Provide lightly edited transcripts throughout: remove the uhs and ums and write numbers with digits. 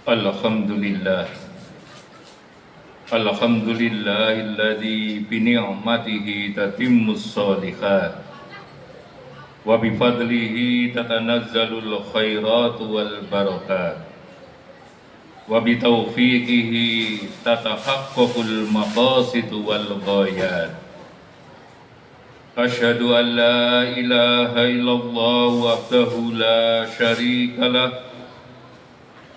Alhamdulillah. Alhamdulillahilladzi bi ni'matihi tatimmus shalihat wa bi fadlihi tatanazzalul khairatu wal barakat wa bi taufiqihi tatahaqqaqul maqasidu wal ghayat. Asyhadu an la ilaha illallah wahdahu la syarika lah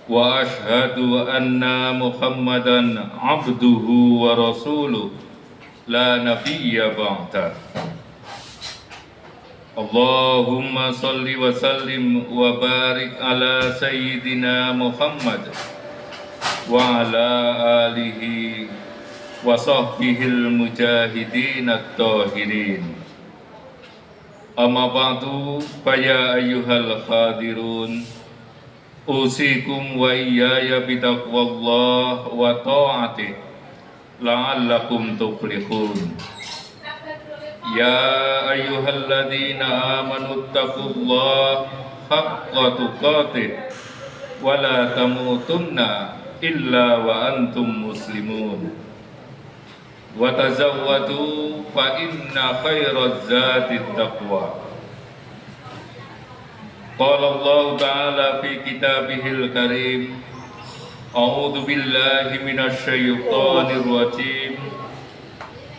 wa ashhadu anna Muhammadan abduhu wa rasuluh la nabiyya ba'da. Allahumma salli wa sallim wa barik ala sayyidina Muhammad wa ala alihi wa sahbihil mujahidin at-tahirin. Amma ba'du, fa ya ayyuhal khadirun, usikum wa iyaya bitaqwallah wa ta'atih la'allakum tuflihun. Ya ayyuhalladzina amanu taqullaha haqqa tuqatih wa la tamutunna illa wa antum muslimun. Wa tazawwadu fa inna khairaz zati taqwa. Qala Allah Ta'ala fi kitabihil karim, a'udzu billahi minasy syaithanir rajim.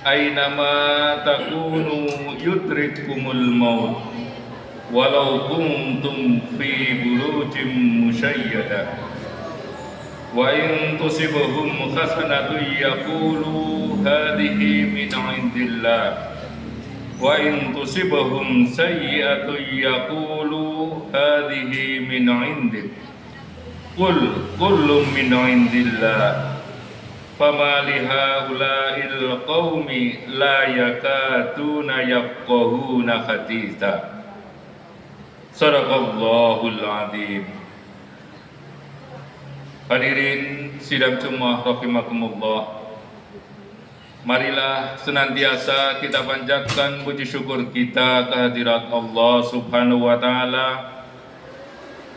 Aynama takunu yudrikumul maut walau kuntum fi burujin musyayyadah. Wa in tusibhum hasanatun yaqulu hadhihi min 'indillah. Wa in tusibhum sayyi'atun yaqulu hadhihi min 'indik. Qul kullun min 'indillah. Fama li haula'il qaumi la yakatuna yafqahuna haditha. Shadaqallahul 'adzim. Hadirin sidang Jumat rahimakumullah. Marilah senantiasa kita panjatkan puji syukur kita kehadirat Allah Subhanahu wa Ta'ala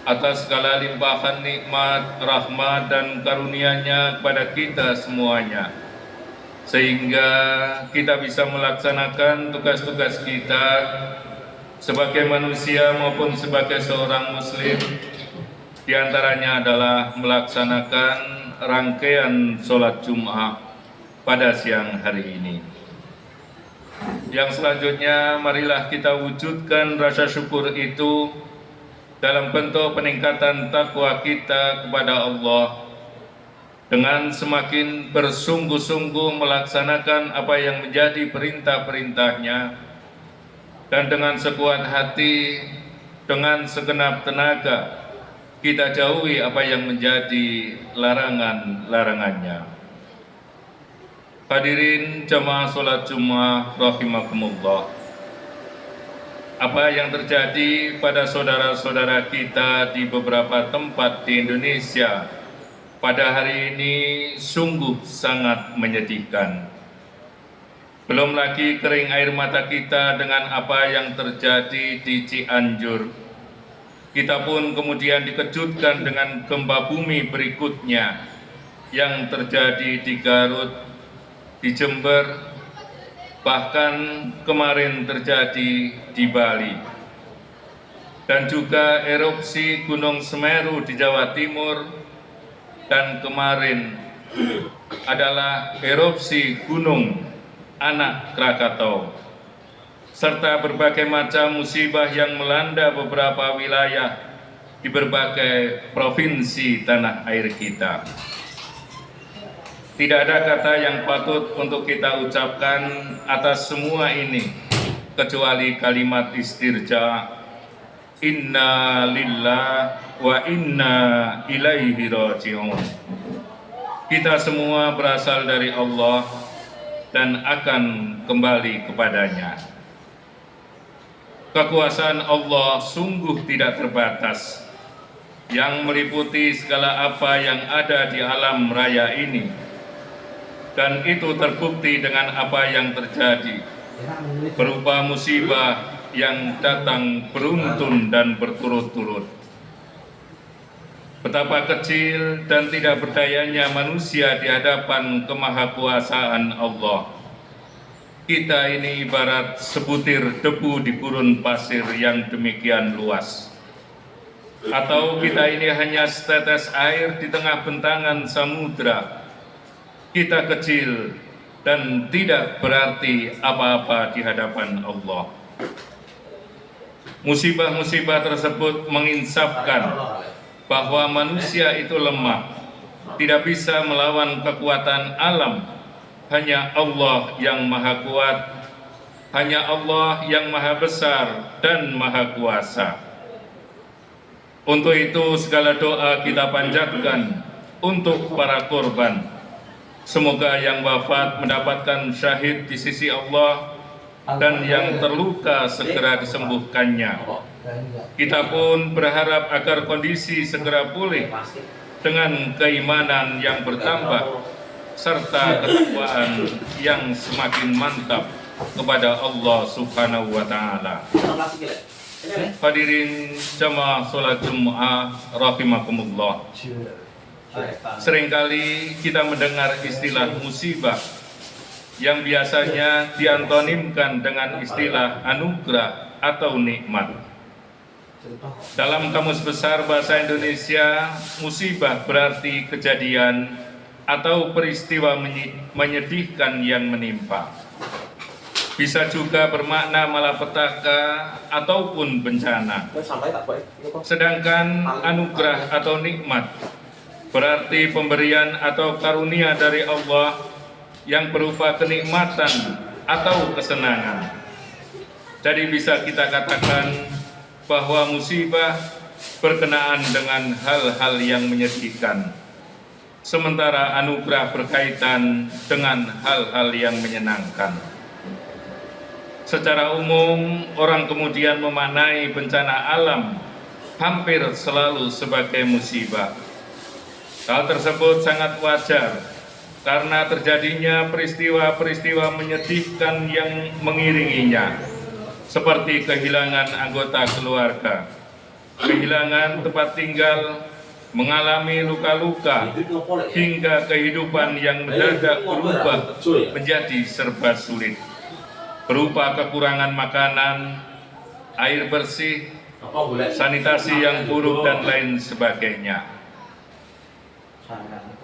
atas segala limpahan nikmat, rahmat dan karunia-Nya kepada kita semuanya, sehingga kita bisa melaksanakan tugas-tugas kita sebagai manusia maupun sebagai seorang muslim. Di antaranya adalah melaksanakan rangkaian sholat Jum'ah pada siang hari ini. Yang selanjutnya, marilah kita wujudkan rasa syukur itu dalam bentuk peningkatan takwa kita kepada Allah dengan semakin bersungguh-sungguh melaksanakan apa yang menjadi perintah-perintahnya, dan dengan sekuat hati, dengan segenap tenaga kita jauhi apa yang menjadi larangan-larangannya. Hadirin jamaah sholat Jumat rahimakumullah. Apa yang terjadi pada saudara-saudara kita di beberapa tempat di Indonesia pada hari ini sungguh sangat menyedihkan. Belum lagi kering air mata kita dengan apa yang terjadi di Cianjur. Kita pun kemudian dikejutkan dengan gempa bumi berikutnya yang terjadi di Garut, di Jember, bahkan kemarin terjadi di Bali, dan juga erupsi Gunung Semeru di Jawa Timur, dan kemarin adalah erupsi Gunung Anak Krakatau, serta berbagai macam musibah yang melanda beberapa wilayah di berbagai provinsi tanah air kita. Tidak ada kata yang patut untuk kita ucapkan atas semua ini kecuali kalimat istirja, inna lillah wa inna ilaihi raji'un. Kita semua berasal dari Allah dan akan kembali kepadanya. Kekuasaan Allah sungguh tidak terbatas, yang meliputi segala apa yang ada di alam raya ini. Dan itu terbukti dengan apa yang terjadi, berupa musibah yang datang beruntun dan berturut-turut. betapa kecil dan tidak berdayanya manusia di hadapan kemahakuasaan Allah. Kita ini ibarat sebutir debu di gurun pasir yang demikian luas. Atau kita ini hanya setetes air di tengah bentangan samudra. Kita kecil dan tidak berarti apa-apa di hadapan Allah. Musibah-musibah tersebut menginsafkan bahwa manusia itu lemah, tidak bisa melawan kekuatan alam. Hanya Allah yang maha kuat, hanya Allah yang maha besar dan maha kuasa. Untuk itu segala doa kita panjatkan untuk para korban. Semoga yang wafat mendapatkan syahid di sisi Allah dan yang terluka segera disembuhkannya. Kita pun berharap agar kondisi segera pulih dengan keimanan yang bertambah serta ketakwaan yang semakin mantap kepada Allah Subhanahu wa Ta'ala. Hadirin jamaah sholat Jum'ah rahimakumullah. Seringkali kita mendengar istilah musibah yang biasanya diantonimkan dengan istilah anugerah atau nikmat. Dalam Kamus Besar Bahasa Indonesia, musibah berarti kejadian atau peristiwa menyedihkan yang menimpa. Bisa juga bermakna malapetaka ataupun bencana. Sedangkan anugerah atau nikmat berarti pemberian atau karunia dari Allah yang berupa kenikmatan atau kesenangan. Jadi bisa kita katakan bahwa musibah berkenaan dengan hal-hal yang menyedihkan, sementara anugerah berkaitan dengan hal-hal yang menyenangkan. Secara umum, orang kemudian memaknai bencana alam hampir selalu sebagai musibah. Hal tersebut sangat wajar karena terjadinya peristiwa-peristiwa menyedihkan yang mengiringinya, seperti kehilangan anggota keluarga, kehilangan tempat tinggal, mengalami luka-luka, hingga kehidupan yang mendadak berubah menjadi serba sulit, berupa kekurangan makanan, air bersih, sanitasi yang buruk, dan lain sebagainya.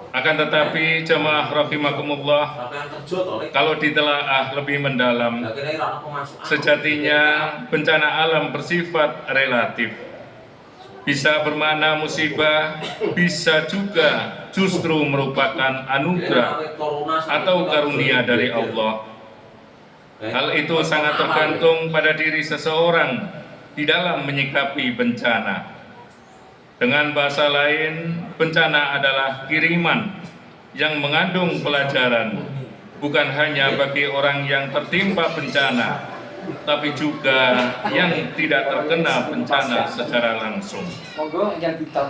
Akan tetapi jemaah rahimakumullah, kalau ditelaah lebih mendalam, sejatinya bencana alam bersifat relatif. Bisa bermakna musibah, bisa juga justru merupakan anugerah atau karunia dari Allah. Hal itu sangat tergantung pada diri seseorang di dalam menyikapi bencana. Dengan bahasa lain, bencana adalah kiriman yang mengandung pelajaran, bukan hanya bagi orang yang tertimpa bencana, tapi juga yang tidak terkena bencana secara langsung.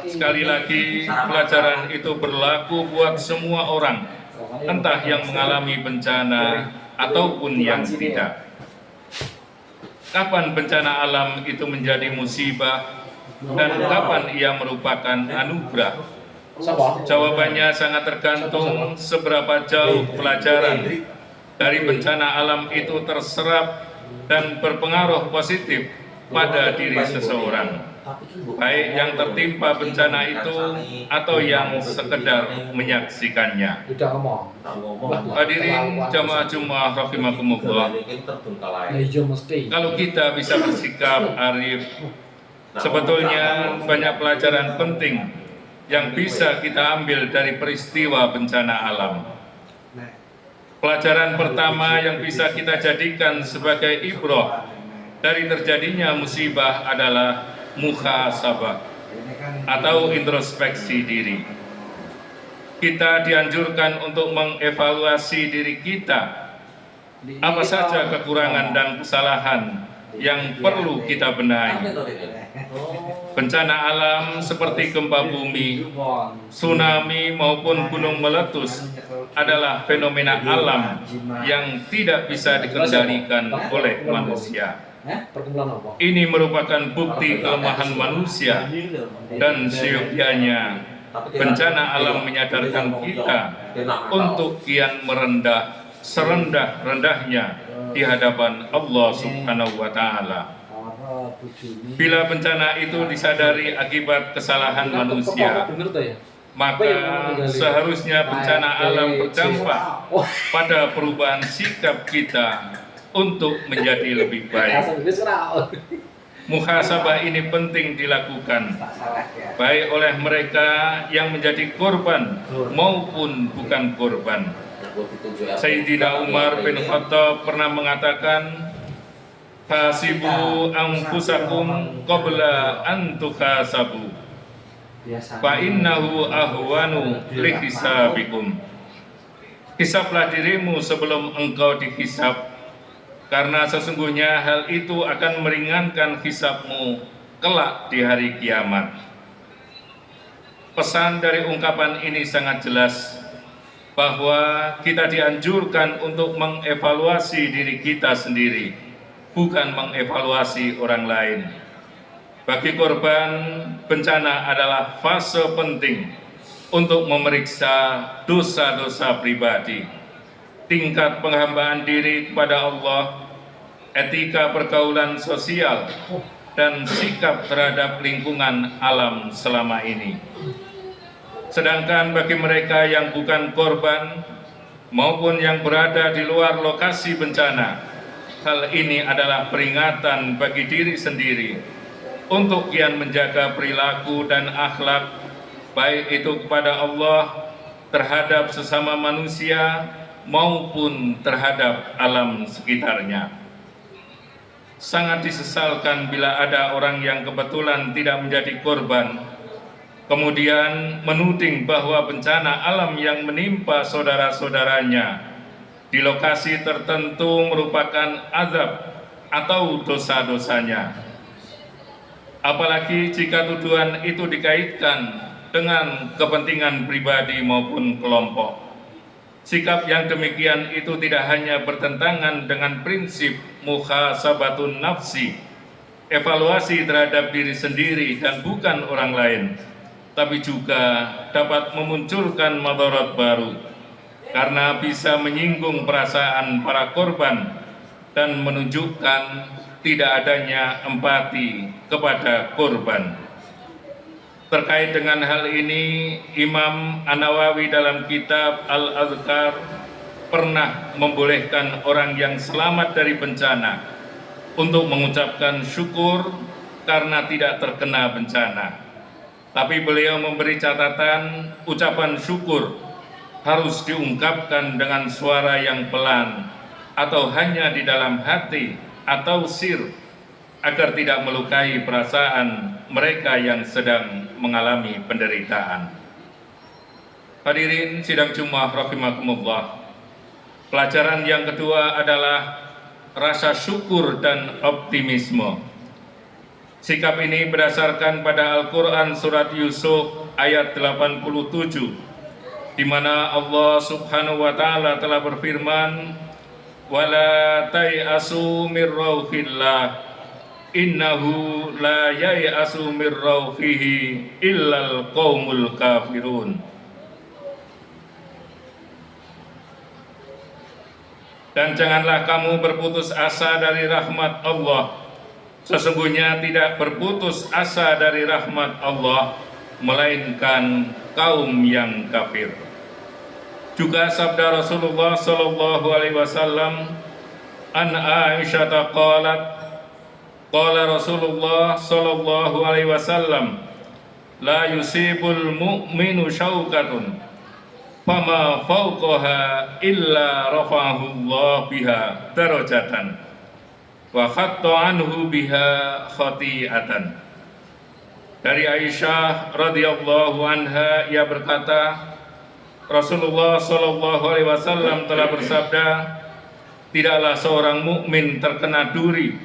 Sekali lagi, pelajaran itu berlaku buat semua orang, entah yang mengalami bencana ataupun yang tidak. Kapan bencana alam itu menjadi musibah dan kapan ia merupakan anugerah? Jawabannya sangat tergantung seberapa jauh pelajaran dari bencana alam itu terserap dan berpengaruh positif pada diri seseorang, baik yang tertimpa bencana itu atau yang sekedar menyaksikannya. Hadirin jamaah Jumat rahimakumullah, kalau kita bisa bersikap arif, sebetulnya banyak pelajaran penting yang bisa kita ambil dari peristiwa bencana alam. Pelajaran pertama yang bisa kita jadikan sebagai ibrah dari terjadinya musibah adalah muhasabah atau introspeksi diri. Kita dianjurkan untuk mengevaluasi diri kita. Apa saja kekurangan dan kesalahan yang perlu kita benahi. Bencana alam seperti gempa bumi, tsunami maupun gunung meletus adalah fenomena alam yang tidak bisa dikendalikan oleh manusia. Perkumpulan apa? Ini merupakan bukti kelemahan manusia dan seyogyanya bencana alam menyadarkan kita untuk kian merendah serendah-rendahnya di hadapan Allah Subhanahu wa Ta'ala. Bila bencana itu disadari akibat kesalahan manusia, maka seharusnya bencana alam berdampak pada perubahan sikap kita untuk menjadi lebih baik. Muhasabah ini penting dilakukan, baik oleh mereka yang menjadi korban maupun bukan korban. Sayyidina Umar bin Khattab pernah mengatakan, hasibu anfusakum qabla an tuhasabu fa innahu ahwanu lihisabikum. Hisablah dirimu sebelum engkau dihisab, karena sesungguhnya hal itu akan meringankan hisabmu kelak di hari kiamat. Pesan dari ungkapan ini sangat jelas bahwa kita dianjurkan untuk mengevaluasi diri kita sendiri, bukan mengevaluasi orang lain. Bagi korban bencana adalah fase penting untuk memeriksa dosa-dosa pribadi, tingkat penghambaan diri kepada Allah, etika pergaulan sosial, dan sikap terhadap lingkungan alam selama ini. Sedangkan bagi mereka yang bukan korban maupun yang berada di luar lokasi bencana, hal ini adalah peringatan bagi diri sendiri untuk kian menjaga perilaku dan akhlak, baik itu kepada Allah, terhadap sesama manusia, maupun terhadap alam sekitarnya. Sangat disesalkan bila ada orang yang kebetulan tidak menjadi korban, kemudian menuding bahwa bencana alam yang menimpa saudara-saudaranya di lokasi tertentu merupakan azab atau dosa-dosanya. Apalagi jika tuduhan itu dikaitkan dengan kepentingan pribadi maupun kelompok. Sikap yang demikian itu tidak hanya bertentangan dengan prinsip muhasabatun nafsi, evaluasi terhadap diri sendiri dan bukan orang lain, tapi juga dapat memunculkan madarat baru, karena bisa menyinggung perasaan para korban dan menunjukkan tidak adanya empati kepada korban. Terkait dengan hal ini, Imam An-Nawawi dalam kitab Al-Adhkar pernah membolehkan orang yang selamat dari bencana untuk mengucapkan syukur karena tidak terkena bencana. Tapi beliau memberi catatan, ucapan syukur harus diungkapkan dengan suara yang pelan atau hanya di dalam hati atau sir, agar tidak melukai perasaan mereka yang sedang mengalami penderitaan. Hadirin sidang Jumat rahimakumullah. Pelajaran yang kedua adalah rasa syukur dan optimisme. Sikap ini berdasarkan pada Al-Quran surat Yusuf ayat 87, di mana Allah Subhanahu wa Ta'ala telah berfirman, wala tai'asu mir rauhillah innahu la yai'asu mir rauhihi illal qaumul kafirun. Dan janganlah kamu berputus asa dari rahmat Allah. Sesungguhnya tidak berputus asa dari rahmat Allah melainkan kaum yang kafir. Juga sabda Rasulullah sallallahu alaihi wasallam, an Aisyah qalat, qala Rasulullah sallallahu alaihi wasallam, la yusibul mu'minu syaukatun fama fawqaha illa rafa'ahu Allah biha darajatan wa khatta anhu biha khati'atan. Dari Aisyah radhiyallahu anha, ia berkata, Rasulullah Shallallahu Alaihi Wasallam telah bersabda, tidaklah seorang mukmin terkena duri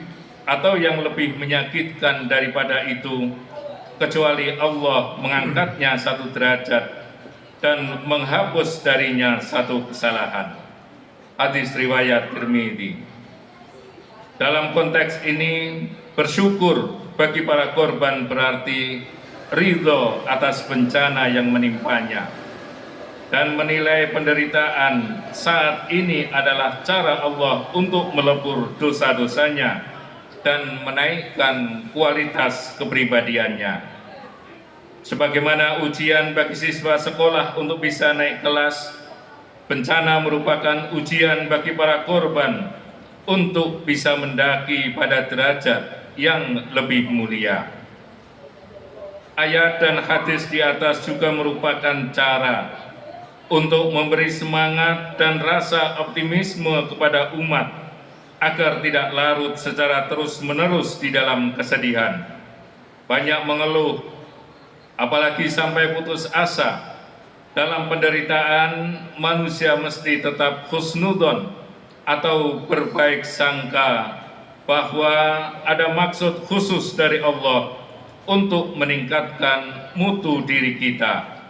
atau yang lebih menyakitkan daripada itu, kecuali Allah mengangkatnya satu derajat dan menghapus darinya satu kesalahan. Hadis riwayat Tirmidzi. Dalam konteks ini, bersyukur bagi para korban berarti ridho atas bencana yang menimpanya, dan menilai penderitaan saat ini adalah cara Allah untuk melebur dosa-dosanya dan menaikkan kualitas kepribadiannya. Sebagaimana ujian bagi siswa sekolah untuk bisa naik kelas, bencana merupakan ujian bagi para korban untuk bisa mendaki pada derajat yang lebih mulia. Ayat dan hadis di atas juga merupakan cara untuk memberi semangat dan rasa optimisme kepada umat agar tidak larut secara terus-menerus di dalam kesedihan. Banyak mengeluh, apalagi sampai putus asa. Dalam penderitaan, manusia mesti tetap husnudon atau berbaik sangka bahwa ada maksud khusus dari Allah untuk meningkatkan mutu diri kita,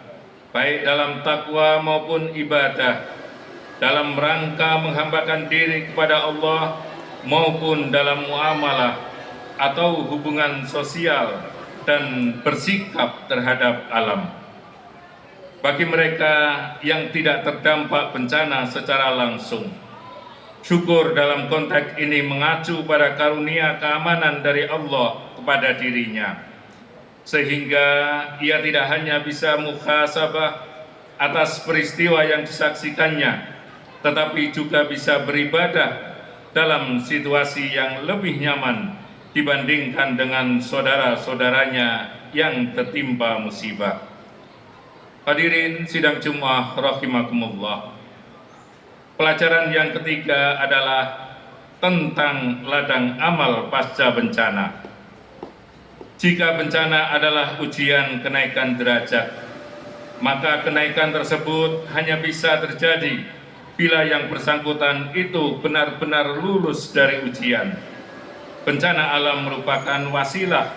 baik dalam takwa maupun ibadah, dalam rangka menghambakan diri kepada Allah maupun dalam muamalah atau hubungan sosial dan bersikap terhadap alam. Bagi mereka yang tidak terdampak bencana secara langsung, syukur dalam konteks ini mengacu pada karunia keamanan dari Allah kepada dirinya, sehingga ia tidak hanya bisa muhasabah atas peristiwa yang disaksikannya, tetapi juga bisa beribadah dalam situasi yang lebih nyaman dibandingkan dengan saudara-saudaranya yang tertimpa musibah. Hadirin sidang Jumat rahimakumullah. Pelajaran yang ketiga adalah tentang ladang amal pasca bencana. Jika bencana adalah ujian kenaikan derajat, maka kenaikan tersebut hanya bisa terjadi bila yang bersangkutan itu benar-benar lulus dari ujian. Bencana alam merupakan wasilah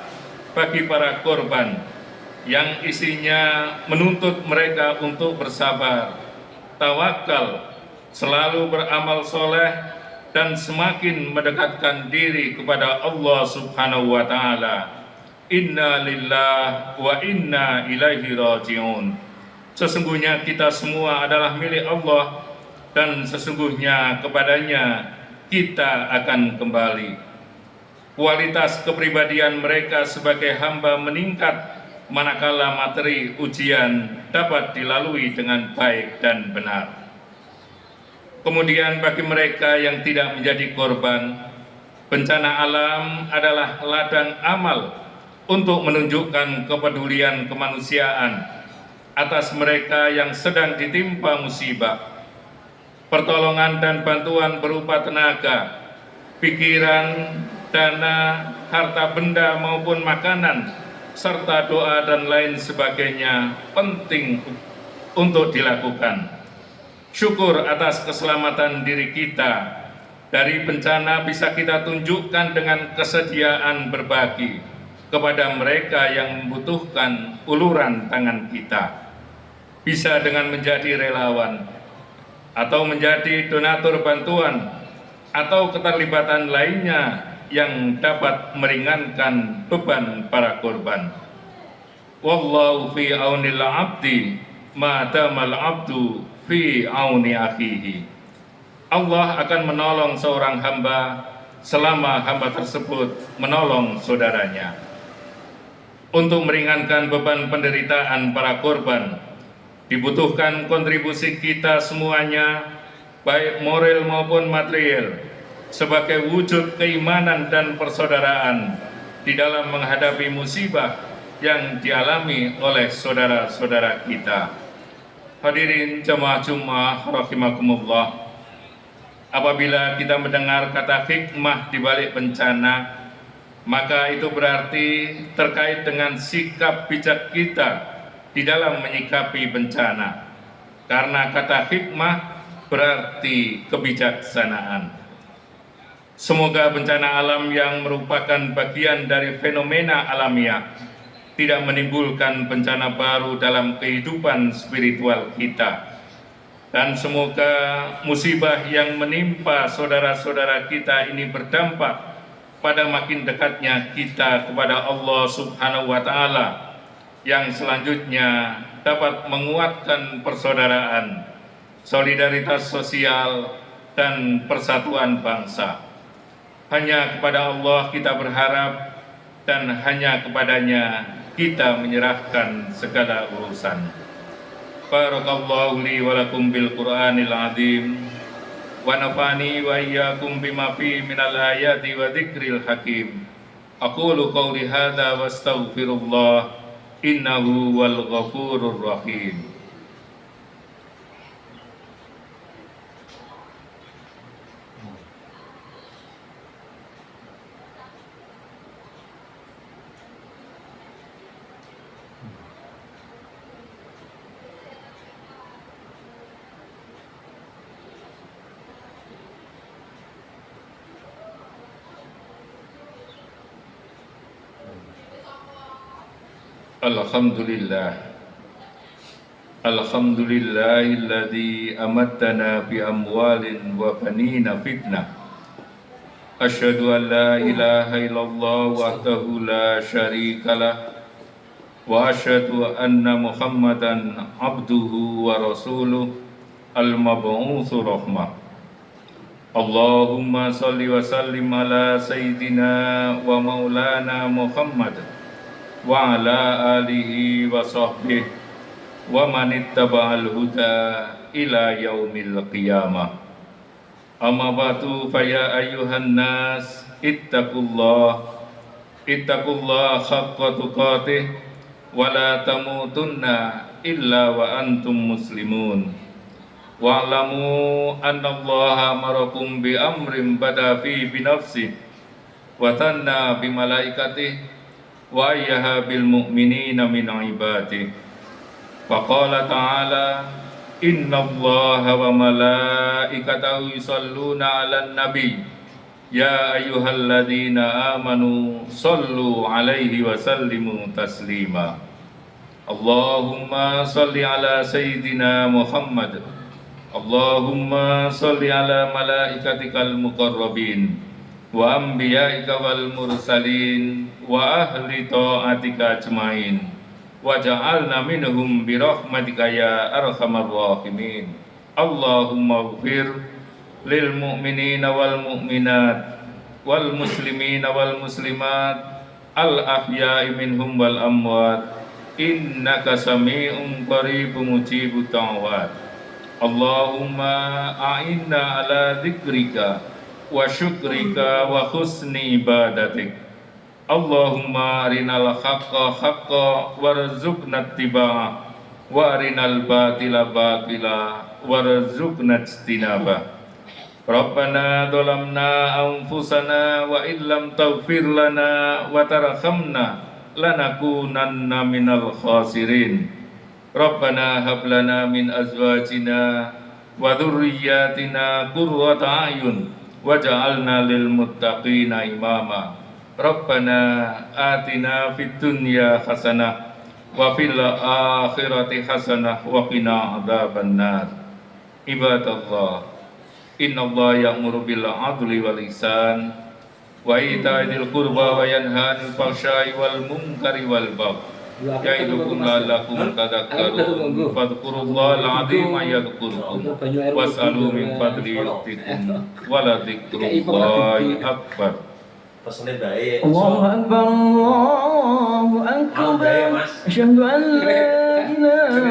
bagi para korban yang isinya menuntut mereka untuk bersabar, tawakal, selalu beramal soleh, dan semakin mendekatkan diri kepada Allah Subhanahu wa Ta'ala. Inna lillahi wa inna ilaihi raji'un. Sesungguhnya kita semua adalah milik Allah, dan sesungguhnya kepadanya kita akan kembali. Kualitas kepribadian mereka sebagai hamba meningkat manakala materi ujian dapat dilalui dengan baik dan benar. Kemudian bagi mereka yang tidak menjadi korban, bencana alam adalah ladang amal untuk menunjukkan kepedulian kemanusiaan atas mereka yang sedang ditimpa musibah. Pertolongan dan bantuan berupa tenaga, pikiran, dana, harta benda maupun makanan, serta doa dan lain sebagainya penting untuk dilakukan. Syukur atas keselamatan diri kita dari bencana bisa kita tunjukkan dengan kesediaan berbagi kepada mereka yang membutuhkan uluran tangan kita. Bisa dengan menjadi relawan, atau menjadi donatur bantuan, atau keterlibatan lainnya yang dapat meringankan beban para korban. Wallahu fi aunil abdi ma damal abdu fi auni akhihi. Allah akan menolong seorang hamba selama hamba tersebut menolong saudaranya. Untuk meringankan beban penderitaan para korban, dibutuhkan kontribusi kita semuanya, baik moral maupun material, sebagai wujud keimanan dan persaudaraan di dalam menghadapi musibah yang dialami oleh saudara-saudara kita. Hadirin jamaah Jumat rahimakumullah, apabila kita mendengar kata hikmah di balik bencana, maka itu berarti terkait dengan sikap bijak kita di dalam menyikapi bencana. Karena kata hikmah berarti kebijaksanaan. Semoga bencana alam yang merupakan bagian dari fenomena alamiah tidak menimbulkan bencana baru dalam kehidupan spiritual kita. Dan semoga musibah yang menimpa saudara-saudara kita ini berdampak pada makin dekatnya kita kepada Allah Subhanahu wa Ta'ala, yang selanjutnya dapat menguatkan persaudaraan, solidaritas sosial, dan persatuan bangsa. Hanya kepada Allah kita berharap, dan hanya kepadanya kita menyerahkan segala urusan. Barakallahu li wa lakum bil Qur'anil azim, wa nafani wa iyyakum bima fi minal ayati wa dzikril hakim. Aqulu qawli hadza wa astaghfirullah, innahu wal ghafurur rahim. Alhamdulillah, alhamdulillahilladzi amattana bi amwalin wa banina fitnah. Asyhadu an la ilaha illallah wahdahu la syarikalah, wa asyhadu anna Muhammadan abduhu wa rasuluh al-mab'utsu rahmah. Allahumma salli wa sallim ala sayyidina wa maulana Muhammad wa ala alihi wa sahbihi wa man ittaba'al huda ila yaumil qiyamah. Amma ba'du, fa ya ayyuhan nas ittaqullah haqqa tuqatih wa la tamutunna illa wa antum muslimun. Wa'lamu anna Allaha amarakum bi amrin bada fi bi nafsihi wa thanna bi malaikatihi wa ayyaha bil mu'minina min ibadihi. Faqala ta'ala, inna Allaha wa malaikatahu yusalluna 'alan nabi, ya ayyuhalladzina amanu sallu 'alaihi wa sallimu taslima. Allahumma salli ala sayyidina Muhammad, Allahumma salli ala malaikatikal muqarrabin wa anbiya'ika wal mursalin wa ahli ta'atika ajmain, wa ja'alna minhum bi rahmatika ya arhamar rahimin. Allahumma ighfir lil mu'minina wal mu'minat wal muslimina wal muslimat al ahya'i minhum wal amwat, innaka sami'un qaribun mujibud da'wat. Allahumma a'inna ala dzikrika wa syukrika wa husni ibadatik. Allahumma arinal haqqa haqqa warzuqna ittiba'ah wa arinal batila batila warzuqna ijtinabah. Rabbana dhalamna anfusana wa illam taghfir lana wa tarhamna lanakunanna minal khasirin. Rabbana hab lana min azwajina wa dhurriyyatina qurrata a'yun waj'alna lil muttaqina imama. Rabbana atina fid dunya hasanah wa fil akhirati hasanah wa qina adzabannar. Ibadallah, innallaha ya'muru bil 'adli wal ihsan wa itaa'il qurba wa yanha 'anil fahsya'i wal munkari wal baghi ya'idukum la'allakum tadhakkarun. Fadhkurullahal 'azima yadhkurkum was'alu min fadli yu'tikum wa la dzikrullahi akbar. Pesannya baik. Allahu Akbar, Allahu Akbar. Asyhadu an la ilaha